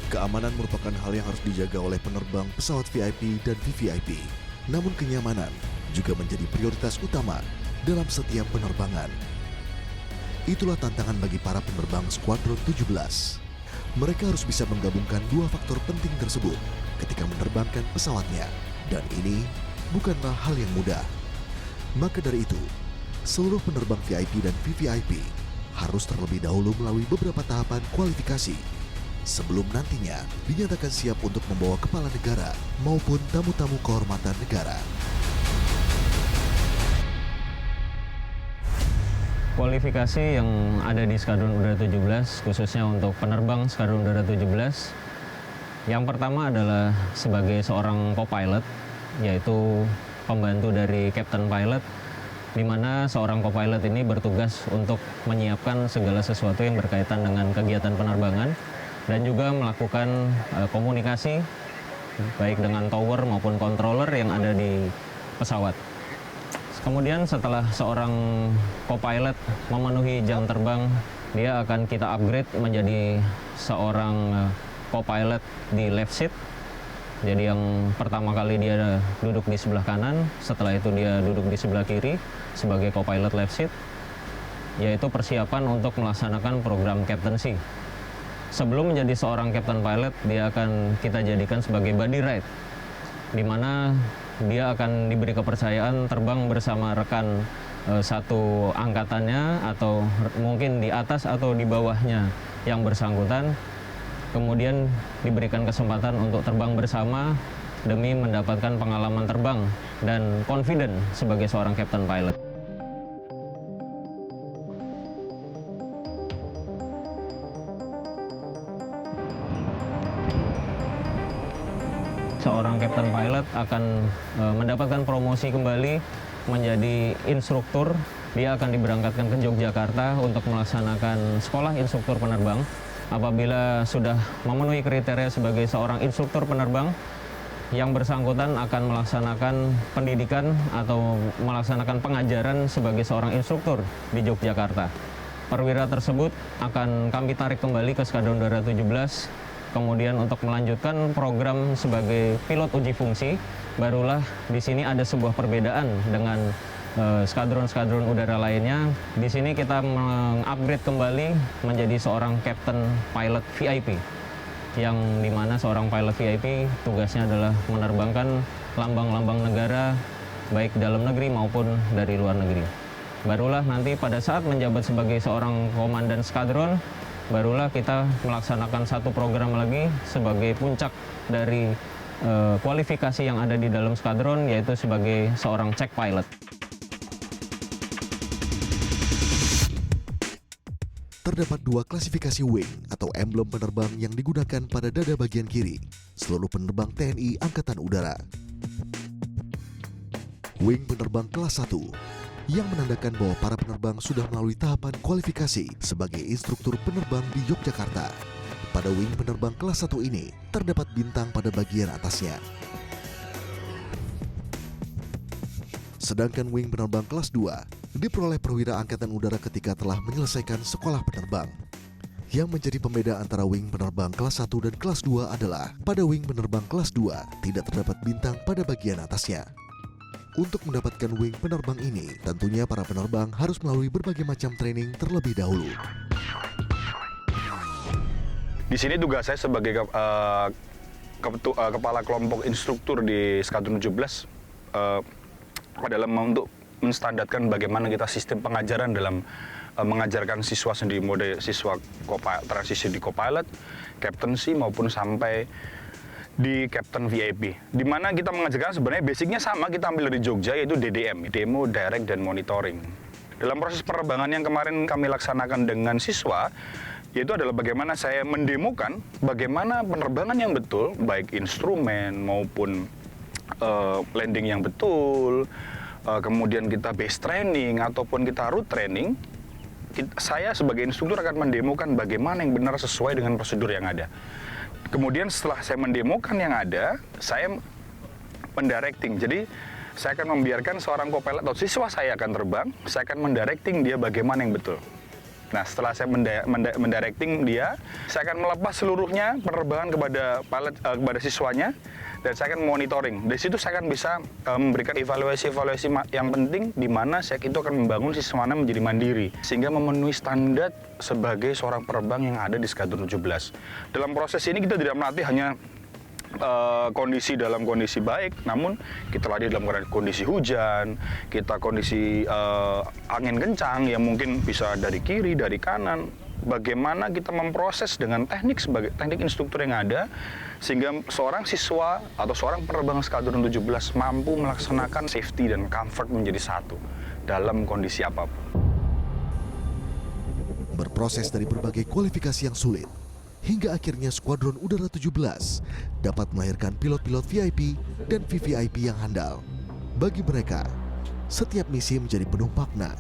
Keamanan merupakan hal yang harus dijaga oleh penerbang pesawat VIP dan VVIP. Namun kenyamanan juga menjadi prioritas utama dalam setiap penerbangan. Itulah tantangan bagi para penerbang Skuadron 17. Mereka harus bisa menggabungkan dua faktor penting tersebut ketika menerbangkan pesawatnya. Dan ini bukanlah hal yang mudah. Maka dari itu, seluruh penerbang VIP dan VVIP harus terlebih dahulu melalui beberapa tahapan kualifikasi sebelum nantinya dinyatakan siap untuk membawa kepala negara maupun tamu-tamu kehormatan negara. Kualifikasi yang ada di Skadron Udara 17, khususnya untuk penerbang Skadron Udara 17, yang pertama adalah sebagai seorang co-pilot, yaitu pembantu dari Captain Pilot, di mana seorang co-pilot ini bertugas untuk menyiapkan segala sesuatu yang berkaitan dengan kegiatan penerbangan dan juga melakukan komunikasi baik dengan tower maupun controller yang ada di pesawat. Kemudian setelah seorang co-pilot memenuhi jam terbang, dia akan kita upgrade menjadi seorang co-pilot di left seat. Jadi yang pertama kali dia duduk di sebelah kanan, setelah itu dia duduk di sebelah kiri sebagai co-pilot left seat, yaitu persiapan untuk melaksanakan program captaincy. Sebelum menjadi seorang captain pilot, dia akan kita jadikan sebagai buddy ride, di mana dia akan diberi kepercayaan terbang bersama rekan satu angkatannya atau mungkin di atas atau di bawahnya yang bersangkutan. Kemudian diberikan kesempatan untuk terbang bersama demi mendapatkan pengalaman terbang dan confident sebagai seorang captain pilot. Seorang captain pilot akan mendapatkan promosi kembali menjadi instruktur. Dia akan diberangkatkan ke Yogyakarta untuk melaksanakan sekolah instruktur penerbang. Apabila sudah memenuhi kriteria sebagai seorang instruktur penerbang, yang bersangkutan akan melaksanakan pendidikan atau melaksanakan pengajaran sebagai seorang instruktur di Yogyakarta. Perwira tersebut akan kami tarik kembali ke Skadron Udara 17, kemudian untuk melanjutkan program sebagai pilot uji fungsi. Barulah di sini ada sebuah perbedaan dengan skadron-skadron udara lainnya. Di sini kita mengupgrade kembali menjadi seorang captain pilot VIP, yang dimana seorang pilot VIP tugasnya adalah menerbangkan lambang-lambang negara baik dalam negeri maupun dari luar negeri. Barulah nanti pada saat menjabat sebagai seorang komandan skadron, barulah kita melaksanakan satu program lagi sebagai puncak dari kualifikasi yang ada di dalam skadron, yaitu sebagai seorang check pilot. Terdapat dua klasifikasi wing atau emblem penerbang yang digunakan pada dada bagian kiri seluruh penerbang TNI Angkatan Udara. Wing penerbang kelas 1 yang menandakan bahwa para penerbang sudah melalui tahapan kualifikasi sebagai instruktur penerbang di Yogyakarta. Pada wing penerbang kelas 1 ini terdapat bintang pada bagian atasnya. Sedangkan wing penerbang kelas 2 diperoleh perwira Angkatan Udara ketika telah menyelesaikan sekolah penerbang. Yang menjadi pembeda antara wing penerbang kelas 1 dan kelas 2 adalah pada wing penerbang kelas 2 tidak terdapat bintang pada bagian atasnya. Untuk mendapatkan wing penerbang ini, tentunya para penerbang harus melalui berbagai macam training terlebih dahulu. Di sini tugas saya sebagai kepala kelompok instruktur di Skadron 17 adalah untuk menstandarkan bagaimana kita sistem pengajaran dalam mengajarkan siswa sendiri, mode siswa transisi di co-pilot, captaincy maupun sampai di captain VIP. Di mana kita mengajarkan sebenarnya basicnya sama, kita ambil dari Jogja, yaitu DDM, Demo, Direct, dan Monitoring. Dalam proses penerbangan yang kemarin kami laksanakan dengan siswa, yaitu adalah bagaimana saya mendemokan bagaimana penerbangan yang betul, baik instrumen maupun landing yang betul, kemudian kita base training ataupun kita route training. Saya sebagai instruktur akan mendemokan bagaimana yang benar sesuai dengan prosedur yang ada. Kemudian setelah saya mendemokan yang ada, saya mendirecting. Jadi saya akan membiarkan seorang co-pilot atau siswa saya akan terbang, saya akan mendirecting dia bagaimana yang betul. Nah, setelah saya mendirecting dia, saya akan melepas seluruhnya penerbangan kepada siswanya, dan saya akan monitoring. Dari situ saya akan bisa memberikan evaluasi yang penting, di mana saya itu akan membangun siswana menjadi mandiri, sehingga memenuhi standar sebagai seorang penerbang yang ada di Skadron 17. Dalam proses ini kita tidak melatih hanya dalam kondisi baik, namun kita latih dalam kondisi hujan, kita kondisi angin kencang yang mungkin bisa dari kiri, dari kanan. Bagaimana kita memproses dengan teknik instruktur yang ada, sehingga seorang siswa atau seorang penerbang Skadron 17 mampu melaksanakan safety dan comfort menjadi satu dalam kondisi apapun. Berproses dari berbagai kualifikasi yang sulit, hingga akhirnya Skuadron Udara 17 dapat melahirkan pilot-pilot VIP dan VVIP yang handal. Bagi mereka, setiap misi menjadi penuh makna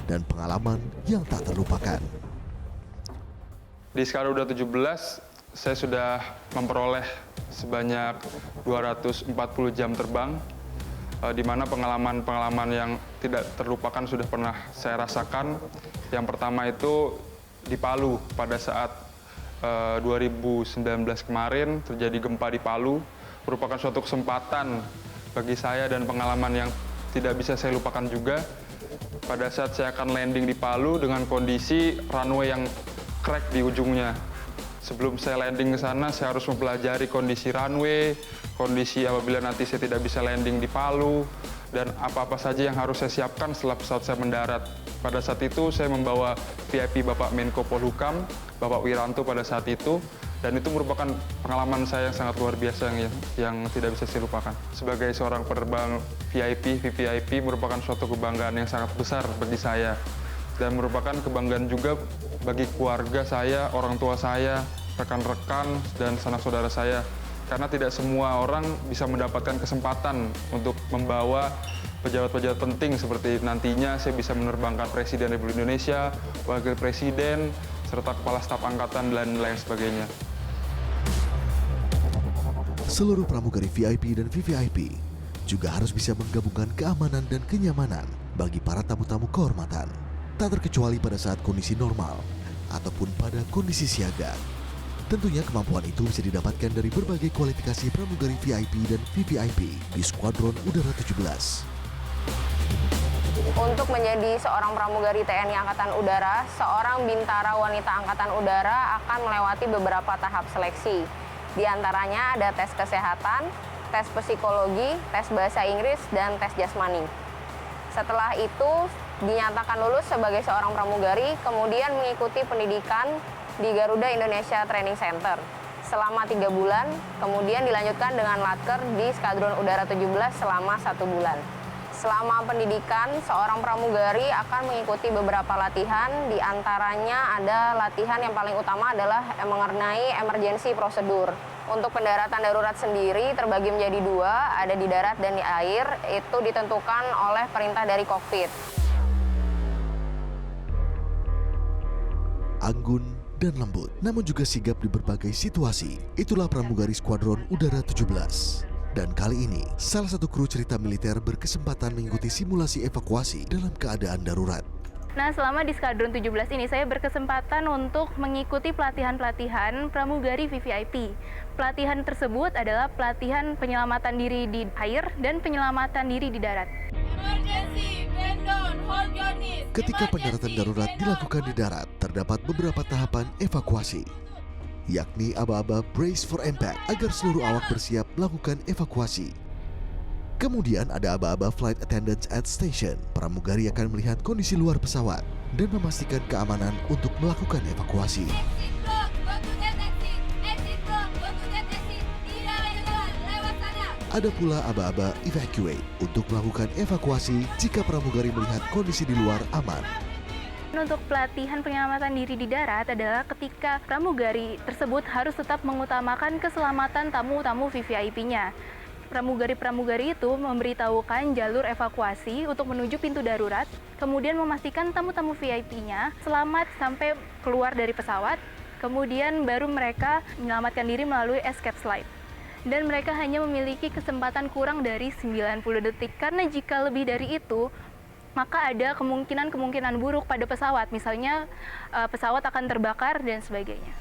dan pengalaman yang tak terlupakan. Di Skadron Udara 17, saya sudah memperoleh sebanyak 240 jam terbang, di mana pengalaman-pengalaman yang tidak terlupakan sudah pernah saya rasakan. Yang pertama itu di Palu pada saat 2019 kemarin terjadi gempa di Palu, merupakan suatu kesempatan bagi saya dan pengalaman yang tidak bisa saya lupakan juga. Pada saat saya akan landing di Palu dengan kondisi runway yang crack di ujungnya. Sebelum saya landing ke sana, saya harus mempelajari kondisi runway, kondisi apabila nanti saya tidak bisa landing di Palu, dan apa-apa saja yang harus saya siapkan setelah pesawat saya mendarat. Pada saat itu saya membawa VIP Bapak Menko Polhukam, Bapak Wiranto pada saat itu, dan itu merupakan pengalaman saya yang sangat luar biasa yang tidak bisa saya lupakan. Sebagai seorang penerbang VIP, VVIP merupakan suatu kebanggaan yang sangat besar bagi saya, dan merupakan kebanggaan juga bagi keluarga saya, orang tua saya, rekan-rekan, dan sanak saudara saya. Karena tidak semua orang bisa mendapatkan kesempatan untuk membawa pejabat-pejabat penting seperti nantinya saya bisa menerbangkan Presiden Republik Indonesia, Wakil Presiden, serta Kepala Staf Angkatan, dan lain sebagainya. Seluruh pramugari VIP dan VVIP juga harus bisa menggabungkan keamanan dan kenyamanan bagi para tamu-tamu kehormatan, tak terkecuali pada saat kondisi normal ataupun pada kondisi siaga. Tentunya kemampuan itu bisa didapatkan dari berbagai kualifikasi pramugari VIP dan VVIP di Skuadron Udara 17. Untuk menjadi seorang pramugari TNI Angkatan Udara, seorang bintara wanita Angkatan Udara akan melewati beberapa tahap seleksi. Di antaranya ada tes kesehatan, tes psikologi, tes bahasa Inggris, dan tes jasmani. Setelah itu dinyatakan lulus sebagai seorang pramugari, kemudian mengikuti pendidikan di Garuda Indonesia Training Center selama 3 bulan, kemudian dilanjutkan dengan latkar di Skadron Udara 17 selama 1 bulan. Selama pendidikan, seorang pramugari akan mengikuti beberapa latihan, di antaranya ada latihan yang paling utama adalah mengenai emergency prosedur. Untuk pendaratan darurat sendiri terbagi menjadi 2, ada di darat dan di air, itu ditentukan oleh perintah dari kokpit. Anggun dan lembut, namun juga sigap di berbagai situasi. Itulah pramugari Skuadron Udara 17. Dan kali ini, salah satu kru cerita militer berkesempatan mengikuti simulasi evakuasi dalam keadaan darurat. Nah, selama di Skadron 17 ini saya berkesempatan untuk mengikuti pelatihan-pelatihan pramugari VVIP. Pelatihan tersebut adalah pelatihan penyelamatan diri di air dan penyelamatan diri di darat. Ketika pendaratan darurat dilakukan di darat, terdapat beberapa tahapan evakuasi, yakni aba-aba brace for impact agar seluruh awak bersiap melakukan evakuasi. Kemudian ada aba-aba flight attendants at station. Pramugari akan melihat kondisi luar pesawat dan memastikan keamanan untuk melakukan evakuasi. Ada pula aba-aba evacuate untuk melakukan evakuasi jika pramugari melihat kondisi di luar aman. Untuk pelatihan penyelamatan diri di darat adalah ketika pramugari tersebut harus tetap mengutamakan keselamatan tamu-tamu VVIP-nya. Pramugari-pramugari itu memberitahukan jalur evakuasi untuk menuju pintu darurat, kemudian memastikan tamu-tamu VIP-nya selamat sampai keluar dari pesawat, kemudian baru mereka menyelamatkan diri melalui escape slide. Dan mereka hanya memiliki kesempatan kurang dari 90 detik, karena jika lebih dari itu, maka ada kemungkinan buruk pada pesawat, misalnya pesawat akan terbakar dan sebagainya.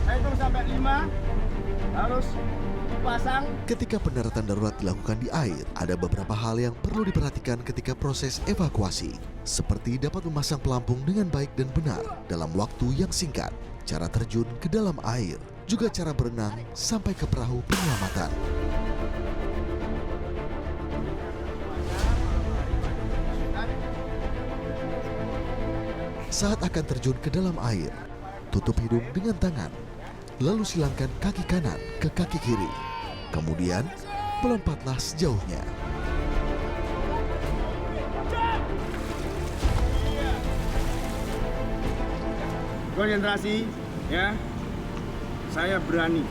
Saya hitung sampai 5, harus dipasang. Ketika pendaratan darurat dilakukan di air, ada beberapa hal yang perlu diperhatikan ketika proses evakuasi, seperti dapat memasang pelampung dengan baik dan benar dalam waktu yang singkat, cara terjun ke dalam air, juga cara berenang sampai ke perahu penyelamatan. Saat akan terjun ke dalam air, tutup hidung dengan tangan, lalu silangkan kaki kanan ke kaki kiri. Kemudian, melompatlah sejauhnya. Konsentrasi, ya. Saya berani.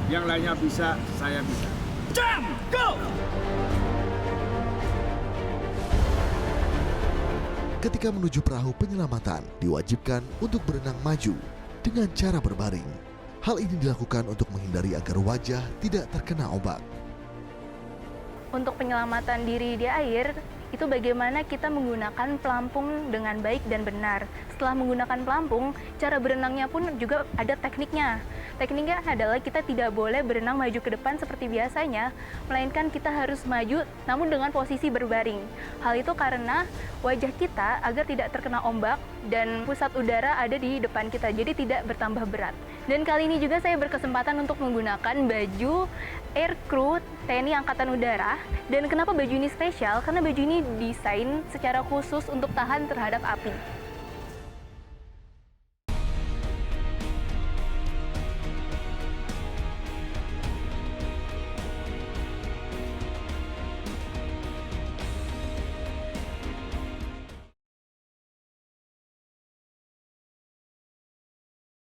Yang lainnya bisa, saya bisa. Jump, go! Ketika menuju perahu penyelamatan, diwajibkan untuk berenang maju dengan cara berbaring. Hal ini dilakukan untuk menghindari agar wajah tidak terkena ombak. Untuk penyelamatan diri di air, itu bagaimana kita menggunakan pelampung dengan baik dan benar. Setelah menggunakan pelampung, cara berenangnya pun juga ada tekniknya. Tekniknya adalah kita tidak boleh berenang maju ke depan seperti biasanya, melainkan kita harus maju namun dengan posisi berbaring. Hal itu karena wajah kita agar tidak terkena ombak dan pusat udara ada di depan kita, jadi tidak bertambah berat. Dan kali ini juga saya berkesempatan untuk menggunakan baju Air Crew TNI Angkatan Udara. Dan kenapa baju ini spesial? Karena baju ini desain secara khusus untuk tahan terhadap api.